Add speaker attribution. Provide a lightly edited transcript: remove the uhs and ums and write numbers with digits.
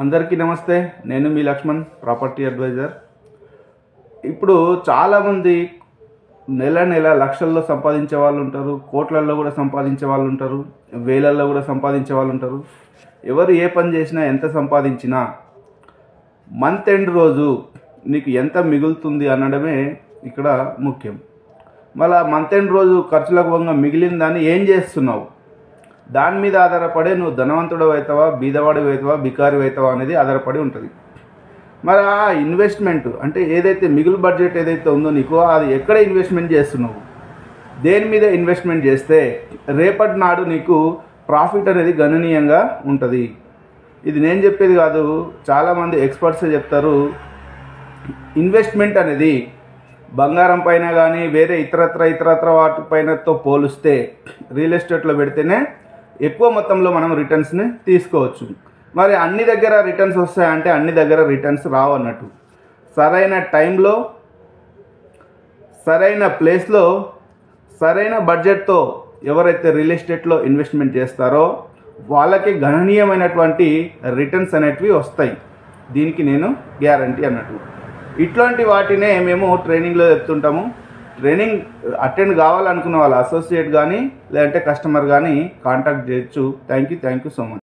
Speaker 1: అందరికీ నమస్తే. నేను మీ లక్ష్మణ్, ప్రాపర్టీ అడ్వైజర్. ఇప్పుడు చాలామంది నెల నెల లక్షల్లో సంపాదించే వాళ్ళు ఉంటారు, కోట్లల్లో కూడా సంపాదించే వాళ్ళు ఉంటారు, వేలల్లో కూడా సంపాదించే వాళ్ళు ఉంటారు. ఎవరు ఏ పని చేసినా, ఎంత సంపాదించినా మంత్ ఎండ్ రోజు నీకు ఎంత మిగులుతుంది అనడమే ఇక్కడ ముఖ్యం. మళ్ళీ మంత్ ఎండ్ రోజు ఖర్చులకు పోగా మిగిలిన దాన్ని ఏం చేస్తున్నావు, దాని మీద ఆధారపడే నువ్వు ధనవంతుడు అవుతావా, బీదవాడు అవుతావా, బికారి అవుతావా అనేది ఆధారపడి ఉంటుంది. మరి ఆ ఇన్వెస్ట్మెంట్ అంటే ఏదైతే మిగులు బడ్జెట్ ఏదైతే ఉందో నీకు, అది ఎక్కడ ఇన్వెస్ట్మెంట్ చేస్తున్నావు, దేని మీద ఇన్వెస్ట్మెంట్ చేస్తే రేపటి నాడు నీకు ప్రాఫిట్ అనేది గణనీయంగా ఉంటుంది. ఇది నేను చెప్పేది కాదు, చాలామంది ఎక్స్పర్ట్సే చెప్తారు. ఇన్వెస్ట్మెంట్ అనేది బంగారం పైన కానీ వేరే ఇతరత్ర వాటిపైనతో పోలిస్తే రియల్ ఎస్టేట్లో పెడితేనే ఎక్కువ మొత్తంలో మనం రిటర్న్స్ని తీసుకోవచ్చు. మరి అన్ని దగ్గర రిటర్న్స్ వస్తాయంటే అన్ని దగ్గర రిటర్న్స్ రావు అన్నట్టు. సరైన టైంలో, సరైన ప్లేస్లో, సరైన బడ్జెట్తో ఎవరైతే రియల్ ఎస్టేట్లో ఇన్వెస్ట్మెంట్ చేస్తారో వాళ్ళకి గణనీయమైనటువంటి రిటర్న్స్ అనేటివి వస్తాయి. దీనికి నేను గ్యారంటీ అన్నట్టు. ఇట్లాంటి వాటినే మేము ట్రైనింగ్లో చెప్తుంటాము. ట్రైనింగ్ అటెండ్ కావాలనుకున్న వాళ్ళు అసోసియేట్ కానీ లేదంటే కస్టమర్ కానీ కాంటాక్ట్ చేయొచ్చు. Thank you so much.